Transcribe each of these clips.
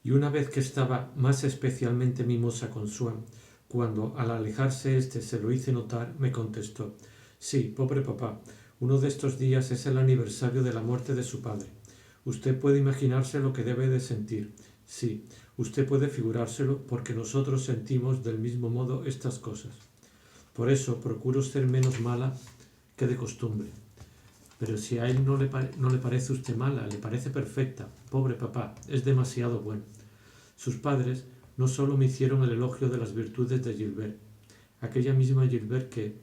y una vez que estaba más especialmente mimosa con Swann, cuando al alejarse éste se lo hice notar, me contestó: «Sí, pobre papá, uno de estos días es el aniversario de la muerte de su padre. Usted puede imaginarse lo que debe de sentir. Sí, usted puede figurárselo, porque nosotros sentimos del mismo modo estas cosas. Por eso procuro ser menos mala que de costumbre». «Pero si a él no le parece usted mala, le parece perfecta. Pobre papá, es demasiado bueno». Sus padres no sólo me hicieron el elogio de las virtudes de Gilbert, aquella misma Gilbert que,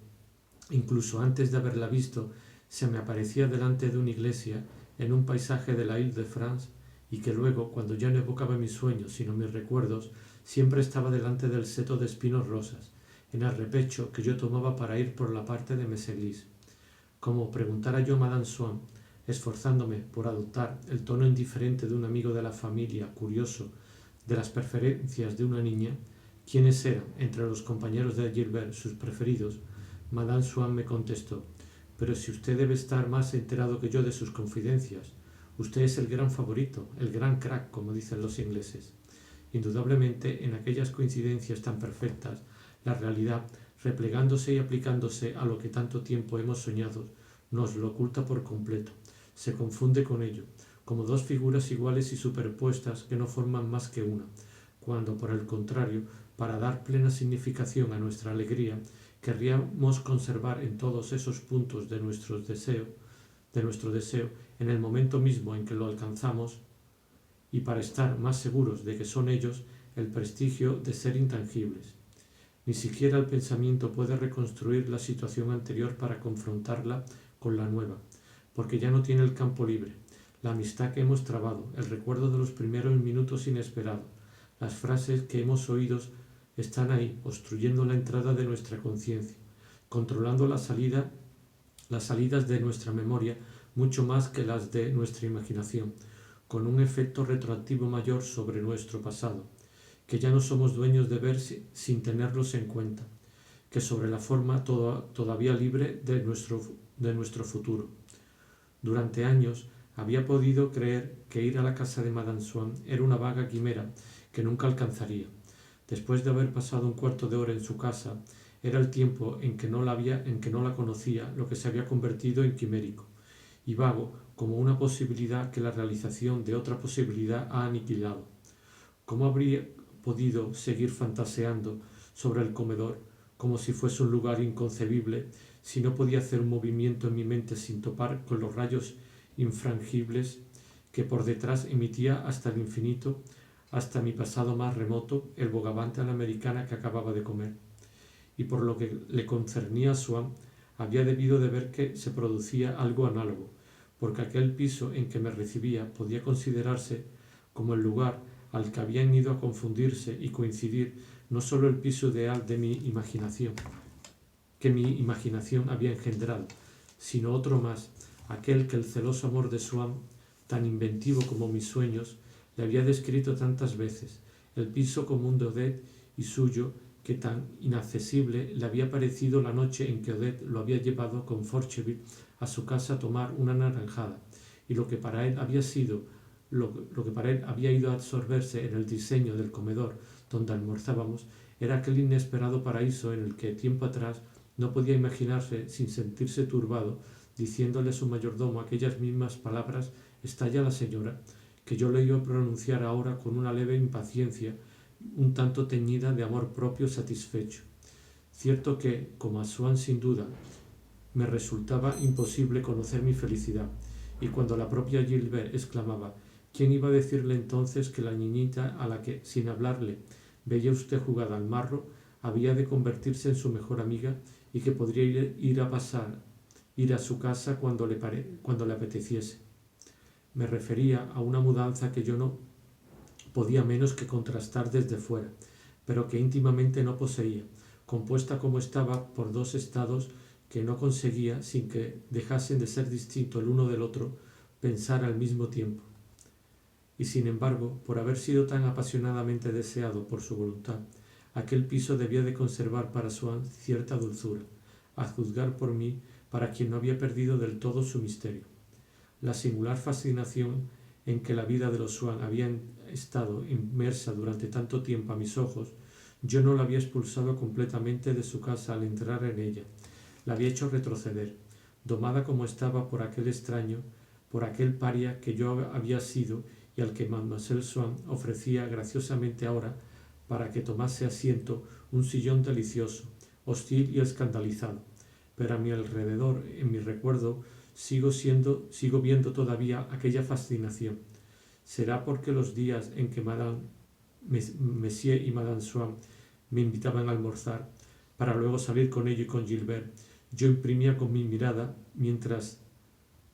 incluso antes de haberla visto, se me aparecía delante de una iglesia en un paisaje de la Île-de-France, y que luego, cuando ya no evocaba mis sueños sino mis recuerdos, siempre estaba delante del seto de espinos rosas, en el repecho que yo tomaba para ir por la parte de Méséglise. Como preguntara yo a Madame Swann, esforzándome por adoptar el tono indiferente de un amigo de la familia, curioso de las preferencias de una niña, quiénes eran, entre los compañeros de Gilbert, sus preferidos, Madame Swann me contestó: «Pero si usted debe estar más enterado que yo de sus confidencias. Usted es el gran favorito, el gran crack, como dicen los ingleses». Indudablemente, en aquellas coincidencias tan perfectas, la realidad, replegándose y aplicándose a lo que tanto tiempo hemos soñado, nos lo oculta por completo, se confunde con ello, como dos figuras iguales y superpuestas que no forman más que una, cuando, por el contrario, para dar plena significación a nuestra alegría, querríamos conservar en todos esos puntos de nuestro deseo, en el momento mismo en que lo alcanzamos, y para estar más seguros de que son ellos, el prestigio de ser intangibles. Ni siquiera el pensamiento puede reconstruir la situación anterior para confrontarla con la nueva, porque ya no tiene el campo libre, la amistad que hemos trabado, el recuerdo de los primeros minutos inesperados, las frases que hemos oído están ahí, obstruyendo la entrada de nuestra conciencia, controlando las salidas de nuestra memoria mucho más que las de nuestra imaginación, con un efecto retroactivo mayor sobre nuestro pasado, que ya no somos dueños de ver sin tenerlos en cuenta, que sobre la forma todavía libre de nuestro futuro. Durante años había podido creer que ir a la casa de Madame Swann era una vaga quimera que nunca alcanzaría. Después de haber pasado un cuarto de hora en su casa, era el tiempo en que no la conocía lo que se había convertido en quimérico y vago como una posibilidad que la realización de otra posibilidad ha aniquilado. ¿Cómo habría podido seguir fantaseando sobre el comedor como si fuese un lugar inconcebible si no podía hacer un movimiento en mi mente sin topar con los rayos infrangibles que por detrás emitía hasta el infinito, hasta mi pasado más remoto, el bogavante a la americana que acababa de comer? Y por lo que le concernía a Swann, había debido de ver que se producía algo análogo, porque aquel piso en que me recibía podía considerarse como el lugar al que habían ido a confundirse y coincidir no sólo el piso ideal de mi imaginación, que mi imaginación había engendrado, sino otro más, aquel que el celoso amor de Swann, tan inventivo como mis sueños, le había descrito tantas veces, el piso común de Odette y suyo, que tan inaccesible le había parecido la noche en que Odette lo había llevado con Forcheville a su casa a tomar una naranjada, y lo que para él había ido a absorberse en el diseño del comedor donde almorzábamos, era aquel inesperado paraíso en el que tiempo atrás no podía imaginarse sin sentirse turbado, diciéndole a su mayordomo aquellas mismas palabras: «¿Está ya la señora?», que yo le iba a pronunciar ahora con una leve impaciencia, un tanto teñida de amor propio satisfecho. Cierto que, como a Swann sin duda, me resultaba imposible conocer mi felicidad, y cuando la propia Gilbert exclamaba: «¿Quién iba a decirle entonces que la niñita a la que, sin hablarle, veía usted jugar al marro, había de convertirse en su mejor amiga y que podría ir a su casa cuando le apeteciese?» Me refería a una mudanza que yo no podía menos que contrastar desde fuera, pero que íntimamente no poseía, compuesta como estaba por dos estados que no conseguía, sin que dejasen de ser distintos el uno del otro, pensar al mismo tiempo. Y sin embargo, por haber sido tan apasionadamente deseado por su voluntad, aquel piso debía de conservar para Swann cierta dulzura, a juzgar por mí, para quien no había perdido del todo su misterio. La singular fascinación en que la vida de los Swan había estado inmersa durante tanto tiempo a mis ojos, yo no la había expulsado completamente de su casa al entrar en ella. La había hecho retroceder, domada como estaba por aquel extraño, por aquel paria que yo había sido y al que Mademoiselle Swann ofrecía graciosamente ahora para que tomase asiento un sillón delicioso, hostil y escandalizado. Pero a mi alrededor, en mi recuerdo, sigo viendo todavía aquella fascinación. ¿Será porque los días en que Monsieur y Madame Swann me invitaban a almorzar, para luego salir con ello y con Gilbert, yo imprimía con mi mirada, mientras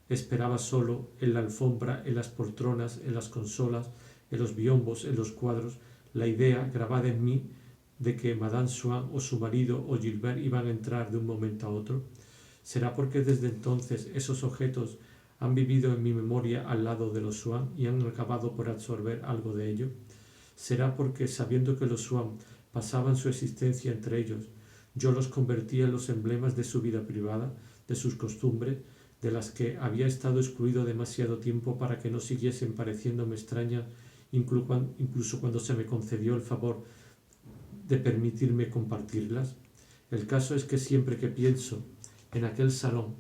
esperaba solo, en la alfombra, en las poltronas, en las consolas, en los biombos, en los cuadros, la idea grabada en mí de que Madame Swann o su marido o Gilbert iban a entrar de un momento a otro? ¿Será porque desde entonces esos objetos han vivido en mi memoria al lado de los Swann y han acabado por absorber algo de ello? ¿Será porque, sabiendo que los Swann pasaban su existencia entre ellos, yo los convertía en los emblemas de su vida privada, de sus costumbres, de las que había estado excluido demasiado tiempo para que no siguiesen pareciéndome extrañas, incluso cuando se me concedió el favor de permitirme compartirlas? El caso es que siempre que pienso en aquel salón,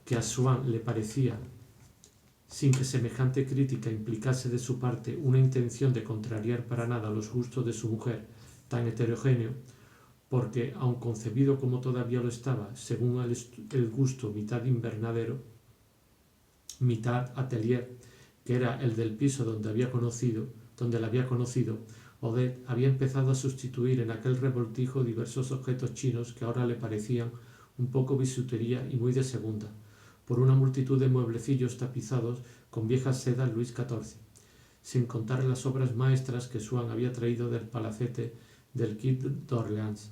que a Swann le parecía, sin que semejante crítica implicase de su parte una intención de contrariar para nada los gustos de su mujer, tan heterogéneo, porque, aun concebido como todavía lo estaba, según el gusto mitad invernadero, mitad atelier, que era el del piso donde la había conocido, Odette había empezado a sustituir en aquel revoltijo diversos objetos chinos que ahora le parecían un poco bisutería y muy de segunda, por una multitud de mueblecillos tapizados con viejas sedas Luis XIV, sin contar las obras maestras que Swann había traído del palacete del Quai d'Orléans.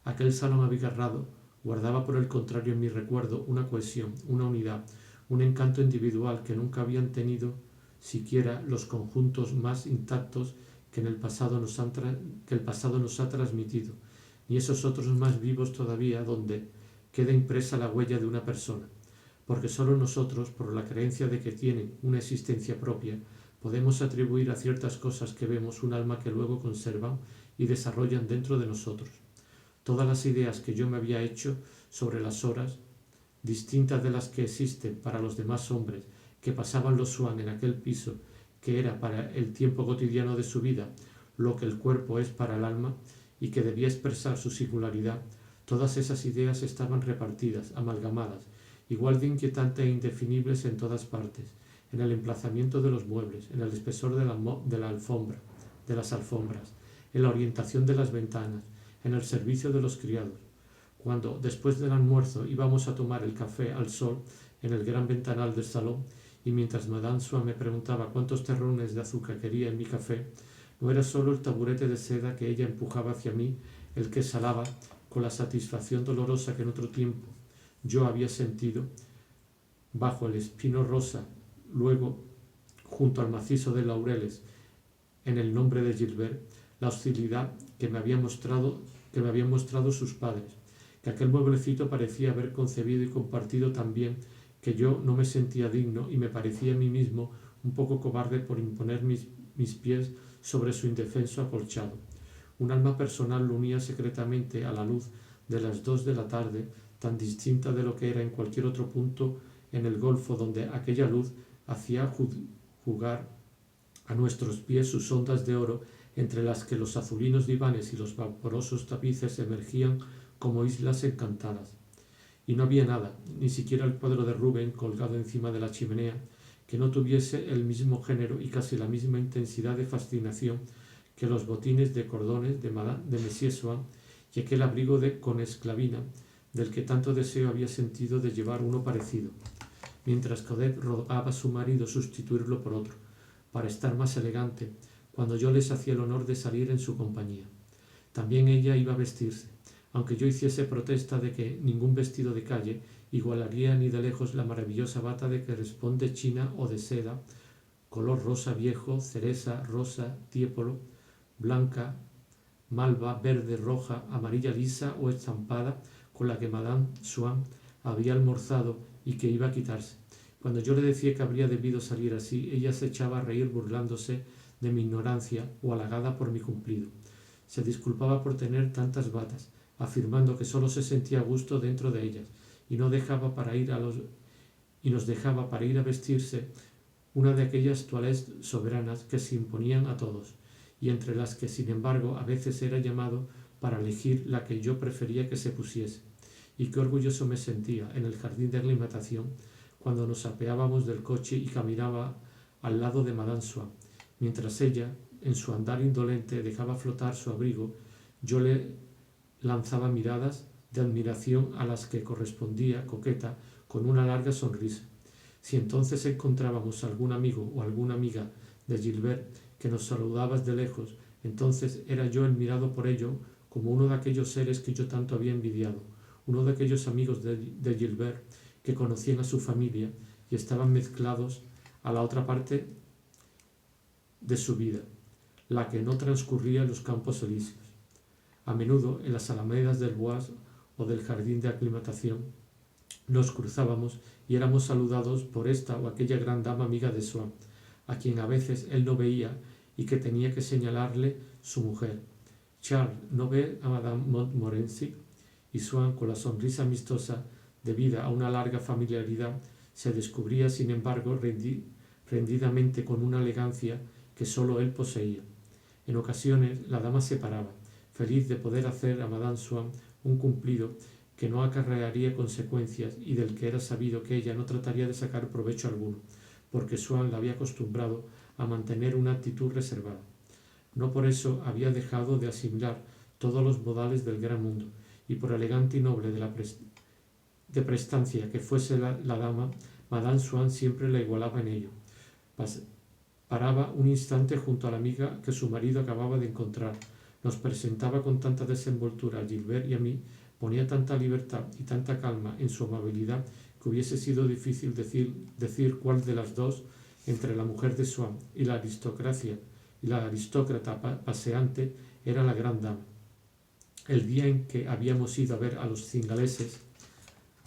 Aquel salón abigarrado guardaba por el contrario en mi recuerdo una cohesión, una unidad, un encanto individual que nunca habían tenido siquiera los conjuntos más intactos que el pasado nos ha transmitido, ni esos otros más vivos todavía donde queda impresa la huella de una persona, porque sólo nosotros, por la creencia de que tienen una existencia propia, podemos atribuir a ciertas cosas que vemos un alma que luego conservan y desarrollan dentro de nosotros. Todas las ideas que yo me había hecho sobre las horas, distintas de las que existen para los demás hombres que pasaban los Swann en aquel piso, que era para el tiempo cotidiano de su vida lo que el cuerpo es para el alma y que debía expresar su singularidad, todas esas ideas estaban repartidas, amalgamadas, igual de inquietantes e indefinibles en todas partes, en el emplazamiento de los muebles, en el espesor de las alfombras, en la orientación de las ventanas, en el servicio de los criados. Cuando, después del almuerzo, íbamos a tomar el café al sol en el gran ventanal del salón, y mientras Madame Swann me preguntaba cuántos terrones de azúcar quería en mi café, no era solo el taburete de seda que ella empujaba hacia mí el que exhalaba con la satisfacción dolorosa que en otro tiempo yo había sentido bajo el espino rosa, luego junto al macizo de laureles, en el nombre de Gilbert, la hostilidad que me habían mostrado sus padres, que aquel mueblecito parecía haber concebido y compartido también, que yo no me sentía digno y me parecía a mí mismo un poco cobarde por imponer mis pies sobre su indefenso acolchado. Un alma personal lo unía secretamente a la luz de las 2 de la tarde, tan distinta de lo que era en cualquier otro punto en el golfo donde aquella luz hacía jugar a nuestros pies sus ondas de oro, entre las que los azulinos divanes y los vaporosos tapices emergían como islas encantadas. Y no había nada, ni siquiera el cuadro de Rubén colgado encima de la chimenea, que no tuviese el mismo género y casi la misma intensidad de fascinación que los botines de cordones de Monsieur Swann y aquel abrigo con esclavina del que tanto deseo había sentido de llevar uno parecido, mientras que Odette rogaba a su marido sustituirlo por otro, para estar más elegante, cuando yo les hacía el honor de salir en su compañía. También ella iba a vestirse, aunque yo hiciese protesta de que ningún vestido de calle igualaría ni de lejos la maravillosa bata de que responde china o de seda, color rosa viejo, cereza, rosa, tiepolo, blanca, malva, verde, roja, amarilla lisa o estampada, con la que Madame Swann había almorzado y que iba a quitarse, Cuando yo le decía que habría debido salir así, ella se echaba a reír burlándose de mi ignorancia o halagada por mi cumplido. Se disculpaba por tener tantas batas, afirmando que solo se sentía a gusto dentro de ellas y nos dejaba para ir a vestirse una de aquellas toilettes soberanas que se imponían a todos, y entre las que, sin embargo, a veces era llamado para elegir la que yo prefería que se pusiese. Y qué orgulloso me sentía en el jardín de aclimatación cuando nos apeábamos del coche y caminaba al lado de Madame Swann. Mientras ella, en su andar indolente, dejaba flotar su abrigo, yo le lanzaba miradas de admiración a las que correspondía, coqueta, con una larga sonrisa. Si entonces encontrábamos algún amigo o alguna amiga de Gilbert que nos saludaba de lejos, entonces era yo el mirado por ello como uno de aquellos seres que yo tanto había envidiado, uno de aquellos amigos de Gilbert que conocían a su familia y estaban mezclados a la otra parte de su vida, la que no transcurría en los campos elíseos. A menudo, en las alamedas del Bois o del jardín de aclimatación, nos cruzábamos y éramos saludados por esta o aquella gran dama amiga de Swann, a quien a veces él no veía y que tenía que señalarle su mujer. Charles, ¿no ve a Madame Montmorency? Y Swann, con la sonrisa amistosa debida a una larga familiaridad, se descubría, sin embargo, rendidamente con una elegancia que sólo él poseía. En ocasiones la dama se paraba, feliz de poder hacer a Madame Swann un cumplido que no acarrearía consecuencias y del que era sabido que ella no trataría de sacar provecho alguno, porque Swann la había acostumbrado a mantener una actitud reservada. No por eso había dejado de asimilar todos los modales del gran mundo, y por elegante y noble de prestancia que fuese la dama, Madame Swann siempre la igualaba en ello. Paraba un instante junto a la amiga que su marido acababa de encontrar, nos presentaba con tanta desenvoltura a Gilbert y a mí, ponía tanta libertad y tanta calma en su amabilidad que hubiese sido difícil decir cuál de las dos, entre la mujer de Swann y la aristócrata paseante, era la gran dama. El día en que habíamos ido a ver a los cingaleses,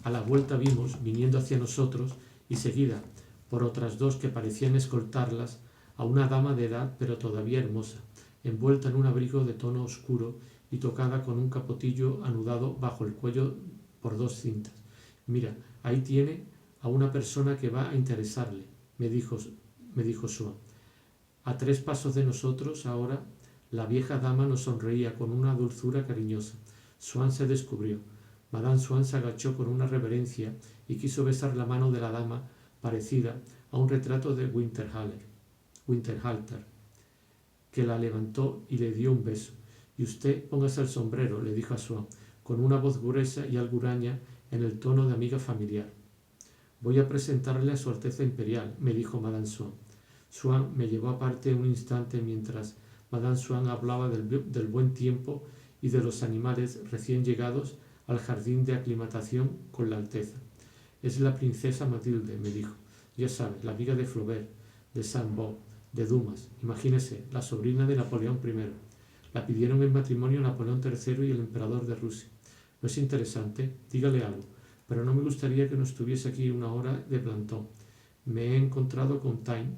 a la vuelta vimos, viniendo hacia nosotros y seguida por otras dos que parecían escoltarlas, a una dama de edad pero todavía hermosa, envuelta en un abrigo de tono oscuro y tocada con un capotillo anudado bajo el cuello por dos cintas. Mira, ahí tiene a una persona que va a interesarle, me dijo Swann. A 3 pasos de nosotros ahora la vieja dama nos sonreía con una dulzura cariñosa. Swann se descubrió. Madame Swann se agachó con una reverencia y quiso besar la mano de la dama, parecida a un retrato de Winterhalter, que la levantó y le dio un beso. Y usted póngase el sombrero, le dijo a Swann, con una voz gruesa y algo huraña en el tono de amiga familiar. Voy a presentarle a su Alteza Imperial, me dijo Madame Swann. Swann me llevó aparte un instante mientras Madame Swann hablaba del buen tiempo y de los animales recién llegados al jardín de aclimatación con la Alteza. Es la princesa Matilde, me dijo. Ya sabe, la amiga de Flaubert, de Saint-Beuve, de Dumas. Imagínese, la sobrina de Napoleón I. La pidieron en matrimonio Napoleón III y el emperador de Rusia. ¿No es interesante? Dígale algo. Pero no me gustaría que no estuviese aquí una hora de plantón. Me he encontrado con Tain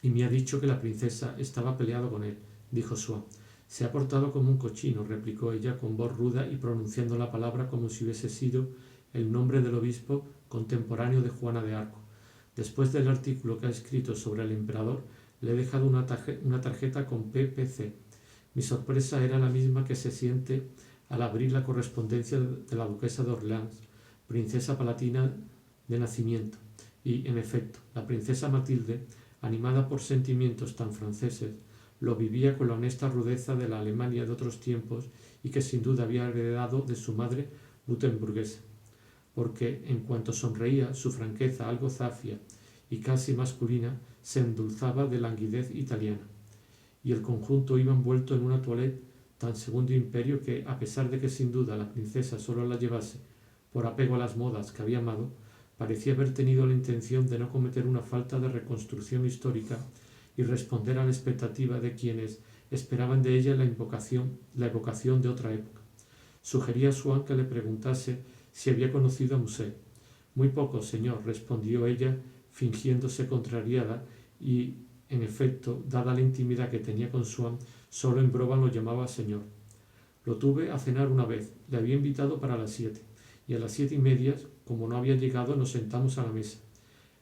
y me ha dicho que la princesa estaba peleada con él, dijo Swann. Se ha portado como un cochino, replicó ella con voz ruda y pronunciando la palabra como si hubiese sido el nombre del obispo contemporáneo de Juana de Arco. Después del artículo que ha escrito sobre el emperador, le he dejado una tarjeta con PPC. Mi sorpresa era la misma que se siente al abrir la correspondencia de la duquesa de Orleans, princesa palatina de nacimiento. Y, en efecto, la princesa Matilde, animada por sentimientos tan franceses, lo vivía con la honesta rudeza de la Alemania de otros tiempos y que sin duda había heredado de su madre lutemburguesa, porque en cuanto sonreía, su franqueza algo zafia y casi masculina se endulzaba de languidez italiana, y el conjunto iba envuelto en una toilette tan segundo imperio que, a pesar de que sin duda la princesa solo la llevase por apego a las modas que había amado, parecía haber tenido la intención de no cometer una falta de reconstrucción histórica y responder a la expectativa de quienes esperaban de ella la evocación de otra época. Sugería a Swann que le preguntase si había conocido a Musset. Muy poco, señor, respondió ella, fingiéndose contrariada, y, en efecto, dada la intimidad que tenía con Swann, solo en broma lo llamaba señor. Lo tuve a cenar una vez, le había invitado para las 7, y a las 7:30, como no había llegado, nos sentamos a la mesa.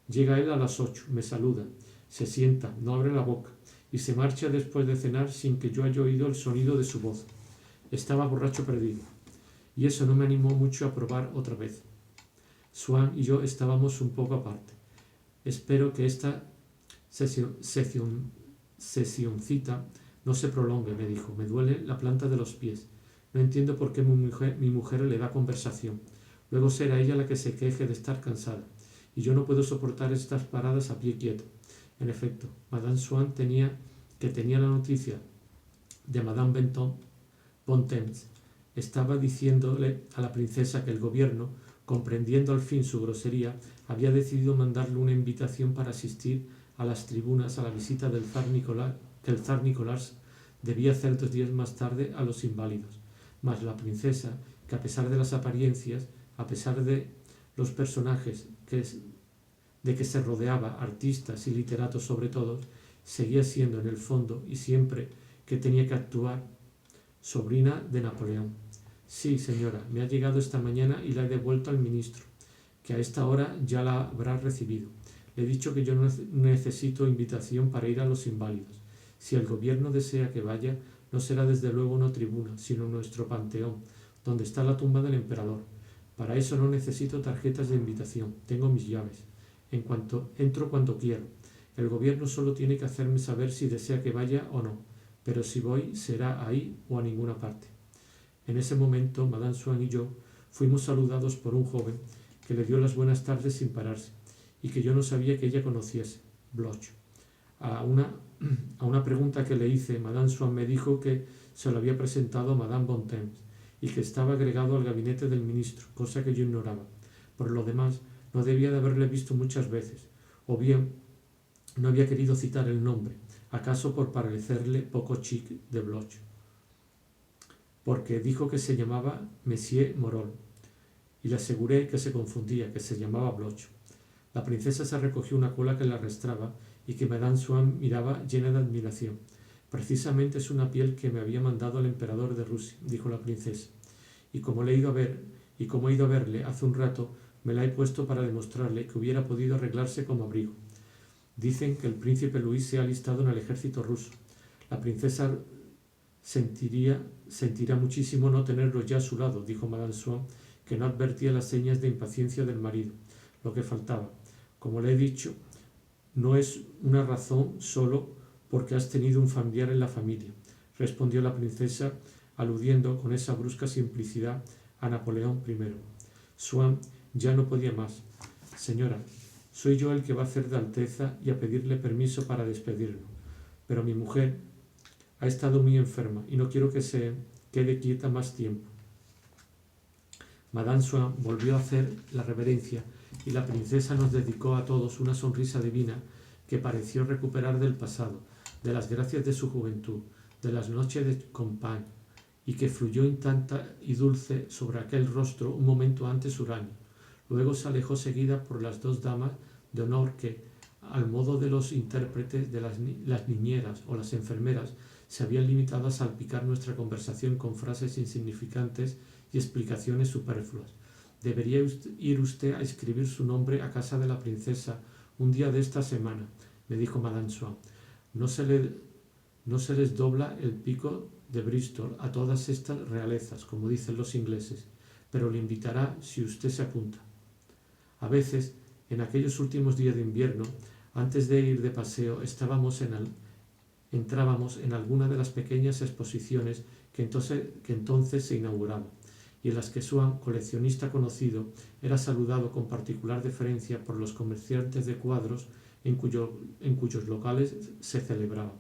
Llega él a las 8, me saluda, se sienta, no abre la boca, y se marcha después de cenar sin que yo haya oído el sonido de su voz. Estaba borracho perdido, y eso no me animó mucho a probar otra vez. Swann y yo estábamos un poco aparte. Espero que esta sesioncita no se prolongue, me dijo. Me duele la planta de los pies. No entiendo por qué mi mujer le da conversación. Luego será ella la que se queje de estar cansada. Y yo no puedo soportar estas paradas a pie quieto. En efecto, Madame Swann tenía la noticia de Madame Bontemps. Estaba diciéndole a la princesa que el gobierno, comprendiendo al fin su grosería, había decidido mandarle una invitación para asistir a las tribunas a la visita del zar Nicolás, que el zar Nicolás debía hacer 2 días más tarde a los inválidos. Mas la princesa, que a pesar de las apariencias, a pesar de los personajes de que se rodeaba, artistas y literatos sobre todo, seguía siendo en el fondo y siempre que tenía que actuar, sobrina de Napoleón. Sí, señora, me ha llegado esta mañana y la he devuelto al ministro, que a esta hora ya la habrá recibido. Le he dicho que yo no necesito invitación para ir a los inválidos. Si el gobierno desea que vaya, no será desde luego una tribuna, sino nuestro panteón, donde está la tumba del emperador. Para eso no necesito tarjetas de invitación, tengo mis llaves. Entro cuando quiero. El gobierno solo tiene que hacerme saber si desea que vaya o no, pero si voy será ahí o a ninguna parte. En ese momento, Madame Swann y yo fuimos saludados por un joven que le dio las buenas tardes sin pararse, y que yo no sabía que ella conociese, Bloch. A una pregunta que le hice, Madame Swann me dijo que se lo había presentado Madame Bontemps y que estaba agregado al gabinete del ministro, cosa que yo ignoraba. Por lo demás, no debía de haberle visto muchas veces, o bien no había querido citar el nombre, acaso por parecerle poco chic de Bloch, porque dijo que se llamaba Monsieur Morol, y le aseguré que se confundía, que se llamaba Bloch. La princesa se recogió una cola que la arrastraba y que Madame Swann miraba llena de admiración. Precisamente es una piel que me había mandado el emperador de Rusia, dijo la princesa, y como he ido a verle hace un rato, me la he puesto para demostrarle que hubiera podido arreglarse como abrigo. Dicen que el príncipe Luis se ha alistado en el ejército ruso. La princesa sentirá muchísimo no tenerlo ya a su lado, dijo Madame Swann, que no advertía las señas de impaciencia del marido. Lo que faltaba. Como le he dicho, no es una razón solo porque has tenido un familiar en la familia, respondió la princesa, aludiendo con esa brusca simplicidad a Napoleón I. Swann ya no podía más. Señora, soy yo el que va a hacer de alteza y a pedirle permiso para despedirnos, pero mi mujer ha estado muy enferma y no quiero que se quede quieta más tiempo. Madame Swann volvió a hacer la reverencia y la princesa nos dedicó a todos una sonrisa divina que pareció recuperar del pasado, de las gracias de su juventud, de las noches de compañía, y que fluyó intacta y dulce sobre aquel rostro un momento antes huraño. Luego se alejó seguida por las 2 damas de honor que, al modo de los intérpretes de las niñeras o las enfermeras, se habían limitado a salpicar nuestra conversación con frases insignificantes y explicaciones superfluas. Debería ir usted a escribir su nombre a casa de la princesa un día de esta semana, me dijo Madame Swann. No se les dobla el pico de Bristol a todas estas realezas, como dicen los ingleses, pero le invitará si usted se apunta. A veces, en aquellos últimos días de invierno, antes de ir de paseo, entrábamos en alguna de las pequeñas exposiciones que entonces se inauguraban, y en las que Swann, coleccionista conocido, era saludado con particular deferencia por los comerciantes de cuadros en cuyos locales se celebraba.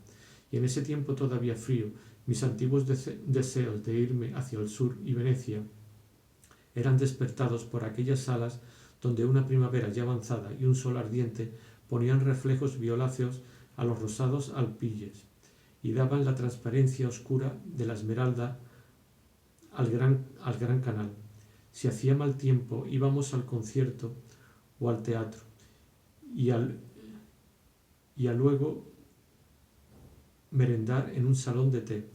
Y en ese tiempo todavía frío, mis antiguos deseos de irme hacia el sur y Venecia eran despertados por aquellas salas donde una primavera ya avanzada y un sol ardiente ponían reflejos violáceos a los rosados alpilles y daban la transparencia oscura de la esmeralda al gran canal. Si hacía mal tiempo íbamos al concierto o al teatro, y a luego merendar en un salón de té.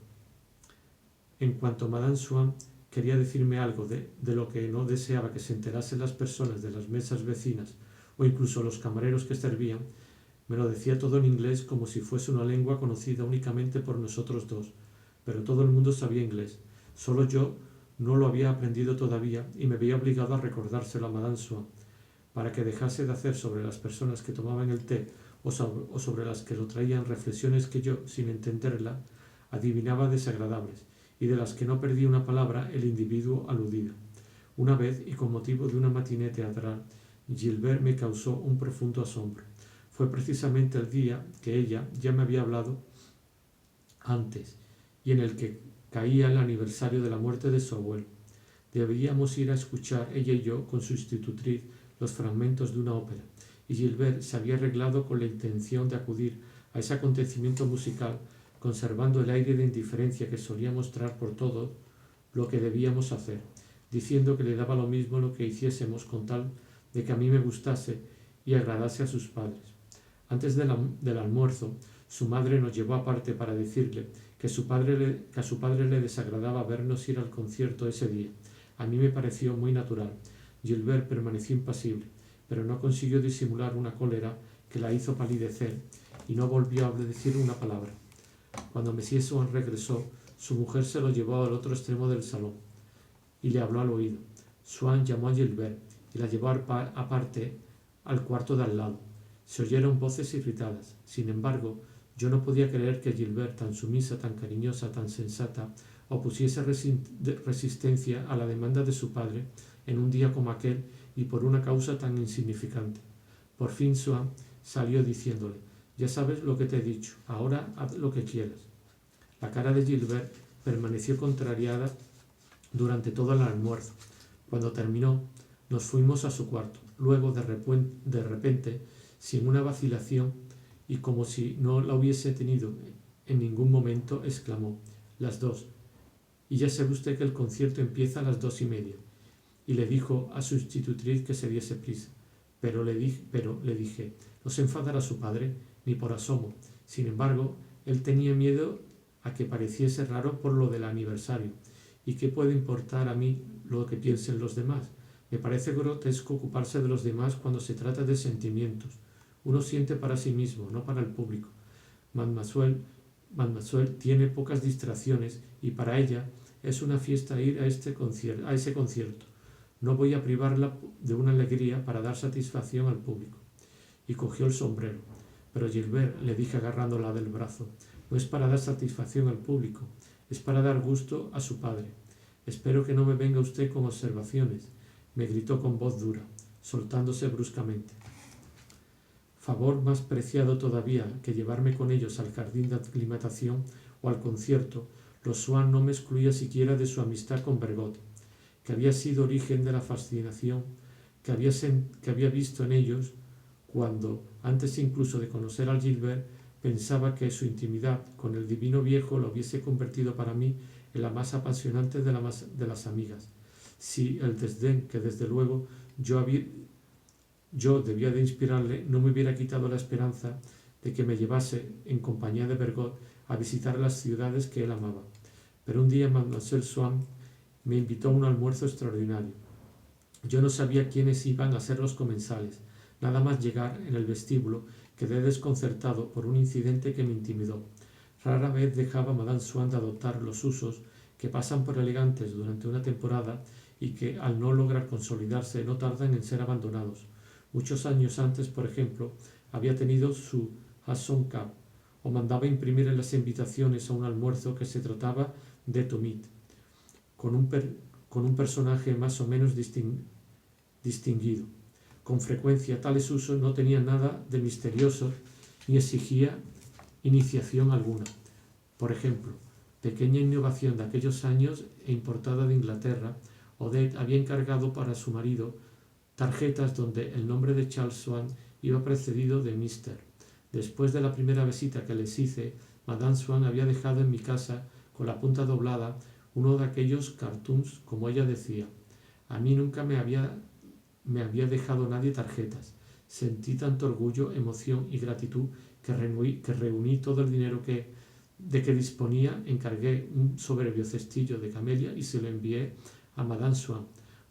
En cuanto Madame Swann quería decirme algo de lo que no deseaba que se enterasen las personas de las mesas vecinas o incluso los camareros que servían, me lo decía todo en inglés como si fuese una lengua conocida únicamente por nosotros dos, pero todo el mundo sabía inglés. Solo yo no lo había aprendido todavía y me veía obligado a recordárselo a Madame Swann para que dejase de hacer sobre las personas que tomaban el té o sobre las que lo traían reflexiones que yo, sin entenderla, adivinaba desagradables y de las que no perdía una palabra el individuo aludido. Una vez, y con motivo de una matiné teatral, Gilbert me causó un profundo asombro. Fue precisamente el día que ella ya me había hablado antes y en el que caía el aniversario de la muerte de su abuelo. Debíamos ir a escuchar, ella y yo, con su institutriz, los fragmentos de una ópera, y Gilbert se había arreglado con la intención de acudir a ese acontecimiento musical, conservando el aire de indiferencia que solía mostrar por todo lo que debíamos hacer, diciendo que le daba lo mismo lo que hiciésemos con tal de que a mí me gustase y agradase a sus padres. Antes del almuerzo, su madre nos llevó aparte para decirle que a su padre le desagradaba vernos ir al concierto ese día. A mí me pareció muy natural. Gilbert permaneció impasible, pero no consiguió disimular una cólera que la hizo palidecer y no volvió a decir una palabra. Cuando Monsieur Swann regresó, su mujer se lo llevó al otro extremo del salón y le habló al oído. Swann llamó a Gilbert y la llevó aparte al cuarto de al lado. Se oyeron voces irritadas. Sin embargo, yo no podía creer que Gilbert, tan sumisa, tan cariñosa, tan sensata, opusiese resistencia a la demanda de su padre en un día como aquel y por una causa tan insignificante. Por fin Swann salió diciéndole: «Ya sabes lo que te he dicho, ahora haz lo que quieras». La cara de Gilbert permaneció contrariada durante todo el almuerzo. Cuando terminó, nos fuimos a su cuarto. Luego, de repente, sin una vacilación y como si no la hubiese tenido en ningún momento, exclamó: «Las 2. Y ya sabe usted que el concierto empieza a las 2:30». Y le dijo a su institutriz que se diese prisa. Pero le dije, no se enfadará su padre, ni por asomo. Sin embargo, él tenía miedo a que pareciese raro por lo del aniversario. ¿Y qué puede importar a mí lo que piensen los demás? Me parece grotesco ocuparse de los demás cuando se trata de sentimientos. Uno siente para sí mismo, no para el público. Mademoiselle tiene pocas distracciones y para ella es una fiesta ir a ese concierto. No voy a privarla de una alegría para dar satisfacción al público. Y cogió el sombrero. Pero Gilbert, le dije agarrándola del brazo, no es para dar satisfacción al público, es para dar gusto a su padre. Espero que no me venga usted con observaciones, me gritó con voz dura, soltándose bruscamente. Favor más preciado todavía que llevarme con ellos al jardín de aclimatación o al concierto, los Swann no me excluía siquiera de su amistad con Bergotte, que había sido origen de la fascinación que había visto en ellos cuando, antes incluso de conocer al Gilbert, pensaba que su intimidad con el divino viejo lo hubiese convertido para mí en la más apasionante de las amigas. Si el desdén que desde luego yo debía de inspirarle no me hubiera quitado la esperanza de que me llevase, en compañía de Bergotte, a visitar las ciudades que él amaba. Pero un día Mademoiselle Swann me invitó a un almuerzo extraordinario. Yo no sabía quiénes iban a ser los comensales. Nada más llegar en el vestíbulo quedé desconcertado por un incidente que me intimidó. Rara vez dejaba Madame Swann de adoptar los usos que pasan por elegantes durante una temporada y que, al no lograr consolidarse, no tardan en ser abandonados. Muchos años antes, por ejemplo, había tenido su Hasson Cup, o mandaba imprimir en las invitaciones a un almuerzo que se trataba de Tomit, con un personaje más o menos distinguido. Con frecuencia tales usos no tenían nada de misterioso ni exigía iniciación alguna. Por ejemplo, pequeña innovación de aquellos años e importada de Inglaterra, Odette había encargado para su marido tarjetas donde el nombre de Charles Swann iba precedido de Mr. Después de la primera visita que les hice, Madame Swann había dejado en mi casa, con la punta doblada, uno de aquellos cartoons, como ella decía. A mí nunca me había me había dejado nadie tarjetas. Sentí tanto orgullo, emoción y gratitud que reuní todo el dinero de que disponía, encargué un soberbio cestillo de camelia y se lo envié a Madame Swann.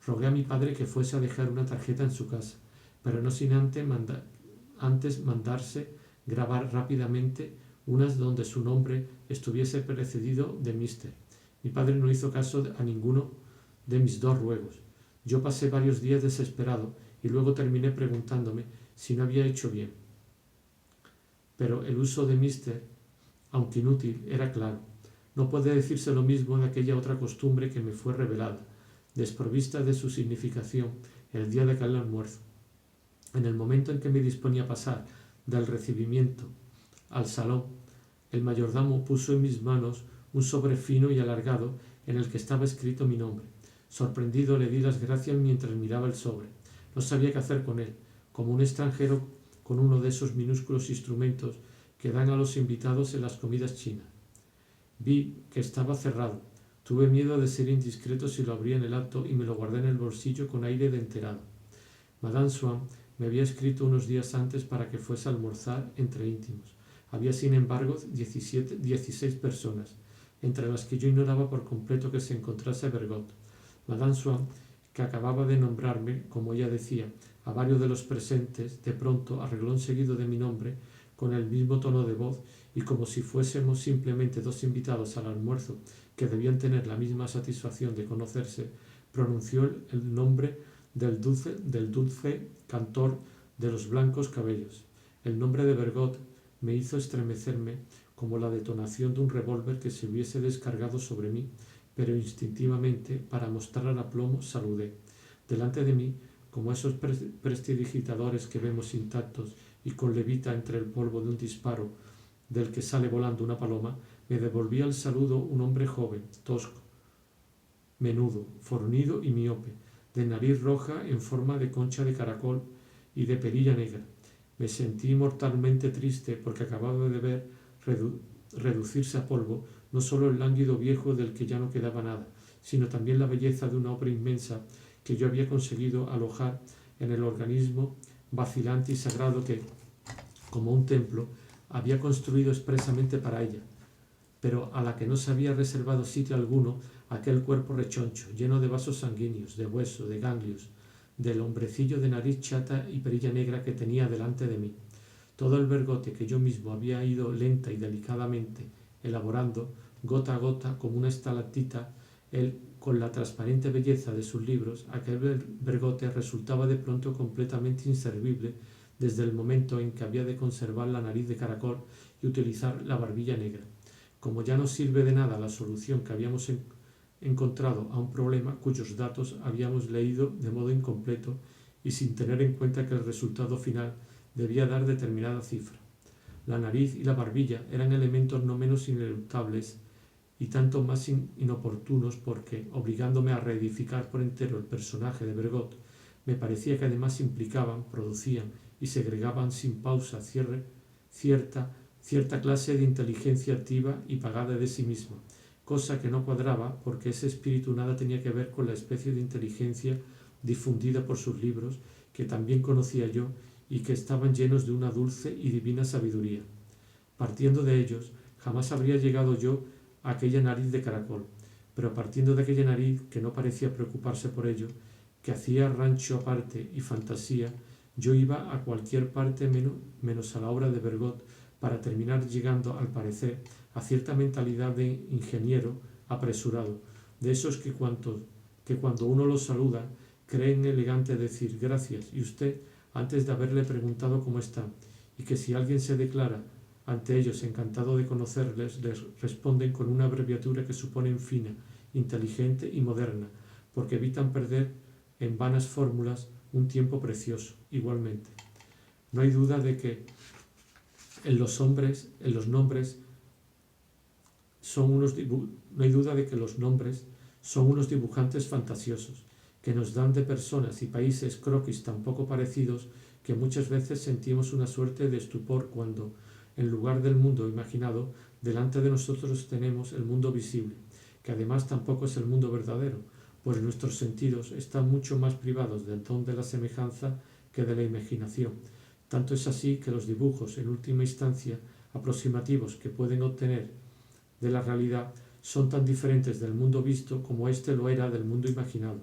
Rogué a mi padre que fuese a dejar una tarjeta en su casa, pero no sin antes mandarse grabar rápidamente unas donde su nombre estuviese precedido de Mister. Mi padre no hizo caso a ninguno de mis dos ruegos. Yo pasé varios días desesperado y luego terminé preguntándome si no había hecho bien. Pero el uso de Mister, aunque inútil, era claro. No puede decirse lo mismo de aquella otra costumbre que me fue revelada, desprovista de su significación, el día de aquel almuerzo. En el momento en que me disponía a pasar del recibimiento al salón, el mayordomo puso en mis manos un sobre fino y alargado en el que estaba escrito mi nombre. Sorprendido le di las gracias mientras miraba el sobre. No sabía qué hacer con él, como un extranjero con uno de esos minúsculos instrumentos que dan a los invitados en las comidas chinas. Vi que estaba cerrado. Tuve miedo de ser indiscreto si lo abría en el acto y me lo guardé en el bolsillo con aire de enterado. Madame Swann me había escrito unos días antes para que fuese a almorzar entre íntimos. Había, sin embargo, 16 personas, entre las que yo ignoraba por completo que se encontrase Bergotte. Madame Swann, que acababa de nombrarme, como ella decía, a varios de los presentes, de pronto arregló enseguida de mi nombre, con el mismo tono de voz, y como si fuésemos simplemente dos invitados al almuerzo que debían tener la misma satisfacción de conocerse, pronunció el nombre del dulce cantor de los blancos cabellos. El nombre de Bergotte me hizo estremecerme como la detonación de un revólver que se hubiese descargado sobre mí, pero instintivamente, para mostrar aplomo, saludé. Delante de mí, como esos prestidigitadores que vemos intactos y con levita entre el polvo de un disparo del que sale volando una paloma, me devolvía el saludo un hombre joven, tosco, menudo, fornido y miope, de nariz roja en forma de concha de caracol y de perilla negra. Me sentí mortalmente triste porque acababa de ver reducirse a polvo no solo el lánguido viejo del que ya no quedaba nada, sino también la belleza de una obra inmensa que yo había conseguido alojar en el organismo vacilante y sagrado que, como un templo, había construido expresamente para ella, pero a la que no se había reservado sitio alguno aquel cuerpo rechoncho, lleno de vasos sanguíneos, de hueso, de ganglios, del hombrecillo de nariz chata y perilla negra que tenía delante de mí. Todo el Bergotte que yo mismo había ido lenta y delicadamente elaborando, gota a gota, como una estalactita, él, con la transparente belleza de sus libros, aquel Bergotte resultaba de pronto completamente inservible desde el momento en que había de conservar la nariz de caracol y utilizar la barbilla negra. Como ya no sirve de nada la solución que habíamos encontrado a un problema cuyos datos habíamos leído de modo incompleto y sin tener en cuenta que el resultado final debía dar determinada cifra. La nariz y la barbilla eran elementos no menos ineluctables y tanto más inoportunos porque, obligándome a reedificar por entero el personaje de Bergotte, me parecía que además implicaban, producían y segregaban sin pausa cierta clase de inteligencia activa y pagada de sí misma, cosa que no cuadraba porque ese espíritu nada tenía que ver con la especie de inteligencia difundida por sus libros, que también conocía yo y que estaban llenos de una dulce y divina sabiduría. Partiendo de ellos, jamás habría llegado yo a aquella nariz de caracol, pero partiendo de aquella nariz que no parecía preocuparse por ello, que hacía rancho aparte y fantasía, yo iba a cualquier parte menos a la obra de Bergotte, para terminar llegando, al parecer, a cierta mentalidad de ingeniero apresurado, de esos que cuando uno los saluda, creen elegante decir gracias y usted, antes de haberle preguntado cómo está, y que si alguien se declara ante ellos encantado de conocerles, les responden con una abreviatura que suponen fina, inteligente y moderna, porque evitan perder en vanas fórmulas un tiempo precioso. Igualmente, no hay duda de que los nombres son unos dibujantes fantasiosos que nos dan de personas y países croquis tan poco parecidos que muchas veces sentimos una suerte de estupor cuando, en lugar del mundo imaginado, delante de nosotros tenemos el mundo visible, que además tampoco es el mundo verdadero, pues nuestros sentidos están mucho más privados del don de la semejanza que de la imaginación. Tanto es así que los dibujos, en última instancia, aproximativos que pueden obtener de la realidad, son tan diferentes del mundo visto como éste lo era del mundo imaginado.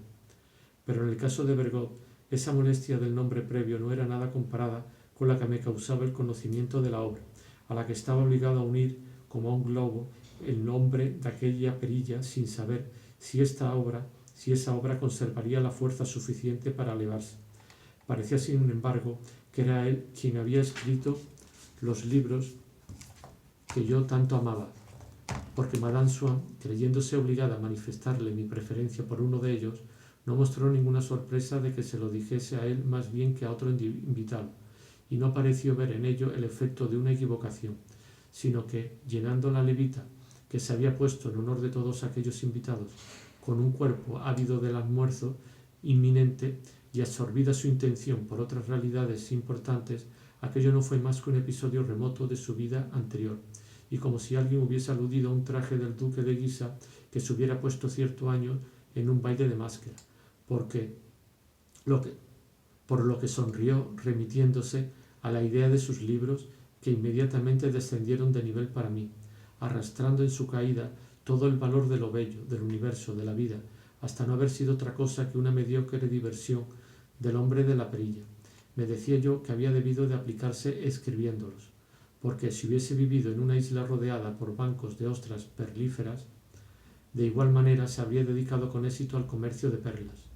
Pero en el caso de Bergot, esa molestia del nombre previo no era nada comparada con la que me causaba el conocimiento de la obra, a la que estaba obligado a unir, como a un globo, el nombre de aquella perilla sin saber si esa obra conservaría la fuerza suficiente para elevarse. Parecía, sin embargo, que era él quien había escrito los libros que yo tanto amaba, porque Madame Swann, creyéndose obligada a manifestarle mi preferencia por uno de ellos, no mostró ninguna sorpresa de que se lo dijese a él más bien que a otro invitado, y no pareció ver en ello el efecto de una equivocación, sino que, llenando la levita que se había puesto en honor de todos aquellos invitados, con un cuerpo ávido del almuerzo inminente y absorbida su intención por otras realidades importantes, aquello no fue más que un episodio remoto de su vida anterior, y como si alguien hubiese aludido a un traje del duque de Guisa que se hubiera puesto cierto año en un baile de máscara, por lo que sonrió remitiéndose a la idea de sus libros, que inmediatamente descendieron de nivel para mí, arrastrando en su caída todo el valor de lo bello, del universo, de la vida, hasta no haber sido otra cosa que una mediocre diversión del hombre de la perilla. Me decía yo que había debido de aplicarse escribiéndolos, porque si hubiese vivido en una isla rodeada por bancos de ostras perlíferas, de igual manera se habría dedicado con éxito al comercio de perlas.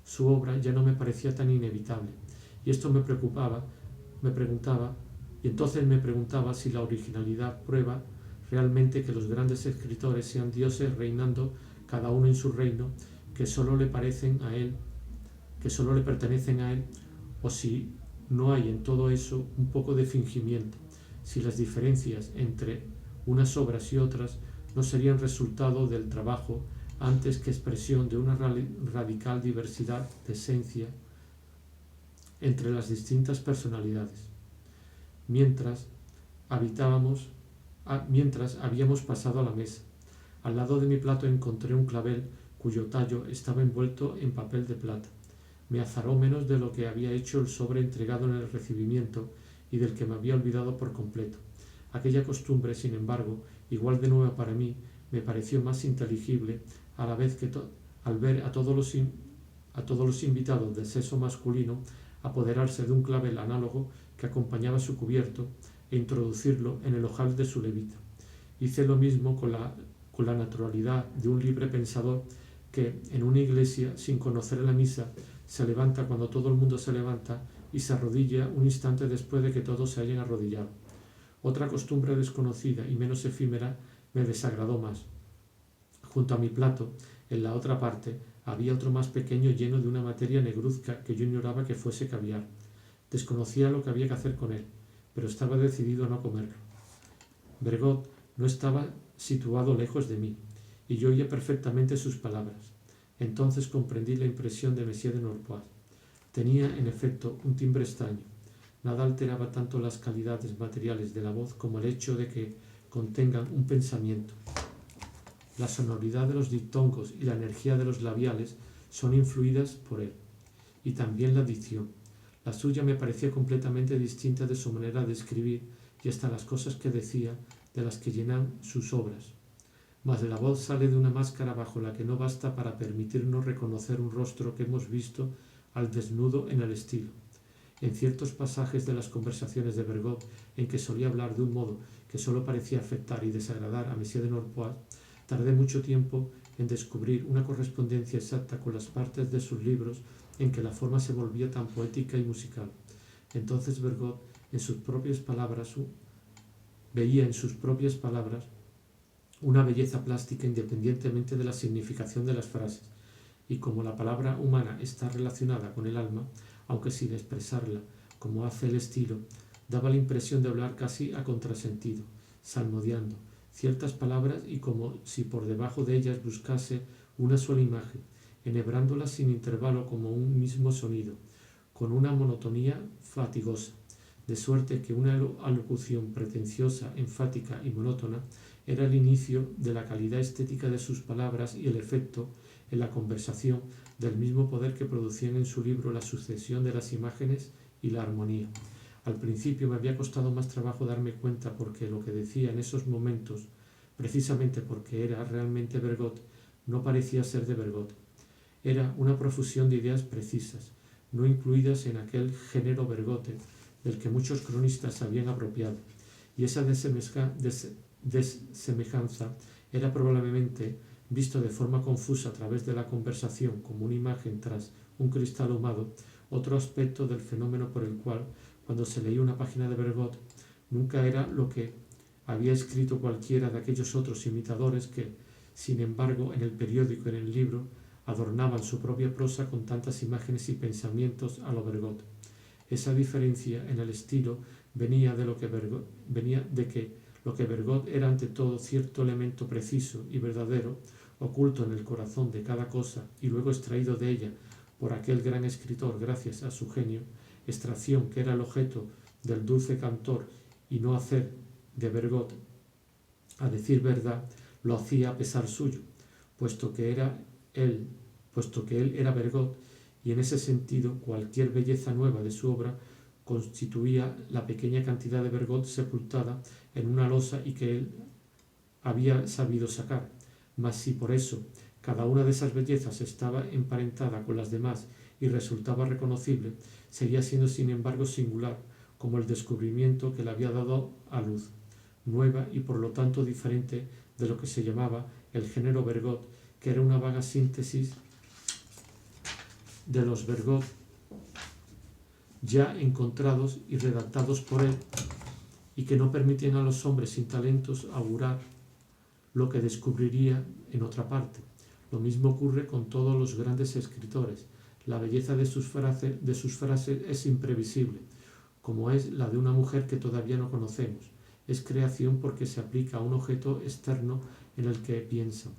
Su obra ya no me parecía tan inevitable, y esto me preguntaba si la originalidad prueba realmente que los grandes escritores sean dioses reinando cada uno en su reino, que solo le pertenecen a él, o si no hay en todo eso un poco de fingimiento, si las diferencias entre unas obras y otras no serían resultado del trabajo antes que expresión de una radical diversidad de esencia entre las distintas personalidades. Mientras habíamos pasado a la mesa, al lado de mi plato encontré un clavel cuyo tallo estaba envuelto en papel de plata. Me azaró menos de lo que había hecho el sobre entregado en el recibimiento y del que me había olvidado por completo. Aquella costumbre, sin embargo, igual de nueva para mí, me pareció más inteligible a la vez que al ver a todos los invitados del sexo masculino apoderarse de un clavel análogo que acompañaba su cubierto e introducirlo en el ojal de su levita. Hice lo mismo con la naturalidad de un libre pensador que, en una iglesia, sin conocer la misa, se levanta cuando todo el mundo se levanta y se arrodilla un instante después de que todos se hayan arrodillado. Otra costumbre desconocida y menos efímera me desagradó más. Junto a mi plato, en la otra parte, había otro más pequeño lleno de una materia negruzca que yo ignoraba que fuese caviar. Desconocía lo que había que hacer con él, pero estaba decidido a no comerlo. Bergot no estaba situado lejos de mí, y yo oía perfectamente sus palabras. Entonces comprendí la impresión de Monsieur de Norpois. Tenía, en efecto, un timbre extraño. Nada alteraba tanto las calidades materiales de la voz como el hecho de que contengan un pensamiento. La sonoridad de los diptongos y la energía de los labiales son influidas por él, y también la dicción. La suya me parecía completamente distinta de su manera de escribir y hasta las cosas que decía de las que llenan sus obras. Mas la voz sale de una máscara bajo la que no basta para permitirnos reconocer un rostro que hemos visto al desnudo en el estilo. En ciertos pasajes de las conversaciones de Bergot, en que solía hablar de un modo que solo parecía afectar y desagradar a Monsieur de Norpois, tardé mucho tiempo en descubrir una correspondencia exacta con las partes de sus libros en que la forma se volvía tan poética y musical. Entonces Bergot, veía en sus propias palabras una belleza plástica independientemente de la significación de las frases, y como la palabra humana está relacionada con el alma, aunque sin expresarla como hace el estilo, daba la impresión de hablar casi a contrasentido, salmodiando ciertas palabras y como si por debajo de ellas buscase una sola imagen, enhebrándolas sin intervalo como un mismo sonido, con una monotonía fatigosa, de suerte que una alocución pretenciosa, enfática y monótona era el inicio de la calidad estética de sus palabras y el efecto en la conversación del mismo poder que producían en su libro la sucesión de las imágenes y la armonía. Al principio me había costado más trabajo darme cuenta porque lo que decía en esos momentos, precisamente porque era realmente Bergot, no parecía ser de Bergot. Era una profusión de ideas precisas, no incluidas en aquel género Bergote del que muchos cronistas se habían apropiado, y esa desemejanza era probablemente, visto de forma confusa a través de la conversación como una imagen tras un cristal ahumado, otro aspecto del fenómeno por el cual, cuando se leía una página de Bergot, nunca era lo que había escrito cualquiera de aquellos otros imitadores que, sin embargo, en el periódico y en el libro, adornaban su propia prosa con tantas imágenes y pensamientos a lo Bergot. Esa diferencia en el estilo venía de que lo que Bergot era ante todo cierto elemento preciso y verdadero, oculto en el corazón de cada cosa y luego extraído de ella por aquel gran escritor gracias a su genio, extracción que era el objeto del dulce cantor y no hacer de Bergot, a decir verdad, lo hacía a pesar suyo, puesto que él era Bergot, y en ese sentido cualquier belleza nueva de su obra constituía la pequeña cantidad de Bergot sepultada en una losa y que él había sabido sacar. Mas si por eso cada una de esas bellezas estaba emparentada con las demás y resultaba reconocible, seguía siendo sin embargo singular, como el descubrimiento que le había dado a luz, nueva y por lo tanto diferente de lo que se llamaba el género Bergot, que era una vaga síntesis de los Bergot ya encontrados y redactados por él, y que no permitían a los hombres sin talentos augurar lo que descubriría en otra parte. Lo mismo ocurre con todos los grandes escritores. La belleza de sus frases es imprevisible, como es la de una mujer que todavía no conocemos. Es creación porque se aplica a un objeto externo en el que piensan,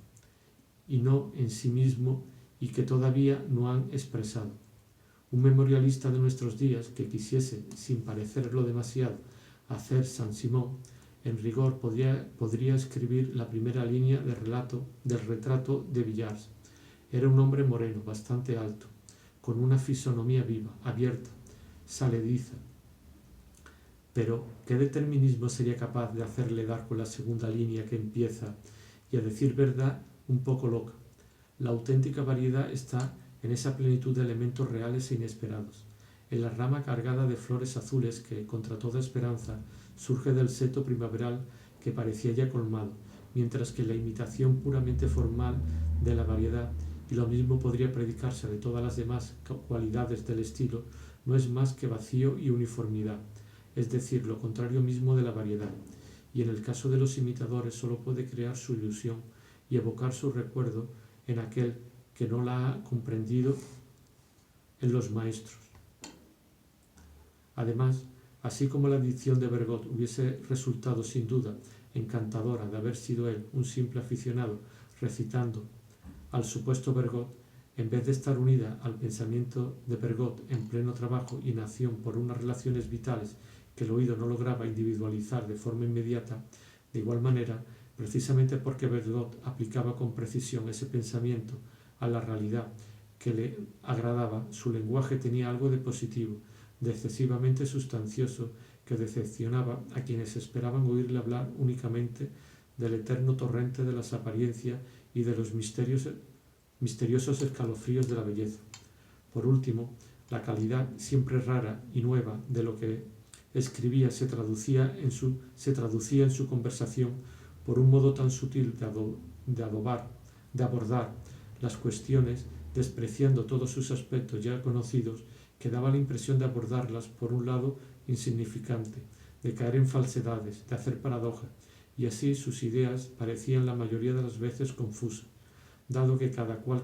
y no en sí mismo, y que todavía no han expresado. Un memorialista de nuestros días que quisiese, sin parecerlo demasiado, hacer Saint-Simon, en rigor podría escribir la primera línea del retrato de Villars. Era un hombre moreno, bastante alto, con una fisonomía viva, abierta, salediza. Pero, ¿qué determinismo sería capaz de hacerle dar con la segunda línea que empieza, y a decir verdad, un poco loca? La auténtica variedad está en esa plenitud de elementos reales e inesperados, en la rama cargada de flores azules que, contra toda esperanza, surge del seto primaveral que parecía ya colmado, mientras que la imitación puramente formal de la variedad, y lo mismo podría predicarse de todas las demás cualidades del estilo, no es más que vacío y uniformidad, es decir, lo contrario mismo de la variedad, y en el caso de los imitadores solo puede crear su ilusión y evocar su recuerdo en aquel que no la ha comprendido en los maestros. Además, así como la dicción de Bergot hubiese resultado sin duda encantadora de haber sido él un simple aficionado recitando al supuesto Bergot, en vez de estar unida al pensamiento de Bergot en pleno trabajo y en acción por unas relaciones vitales que el oído no lograba individualizar de forma inmediata, de igual manera, precisamente porque Bergot aplicaba con precisión ese pensamiento a la realidad que le agradaba, su lenguaje tenía algo de positivo, de excesivamente sustancioso, que decepcionaba a quienes esperaban oírle hablar únicamente del eterno torrente de las apariencias y de los misteriosos escalofríos de la belleza. Por último, la calidad siempre rara y nueva de lo que escribía se traducía en su conversación por un modo tan sutil de abordar las cuestiones, despreciando todos sus aspectos ya conocidos, que daba la impresión de abordarlas por un lado insignificante, de caer en falsedades, de hacer paradojas, y así sus ideas parecían la mayoría de las veces confusas, dado que cada cual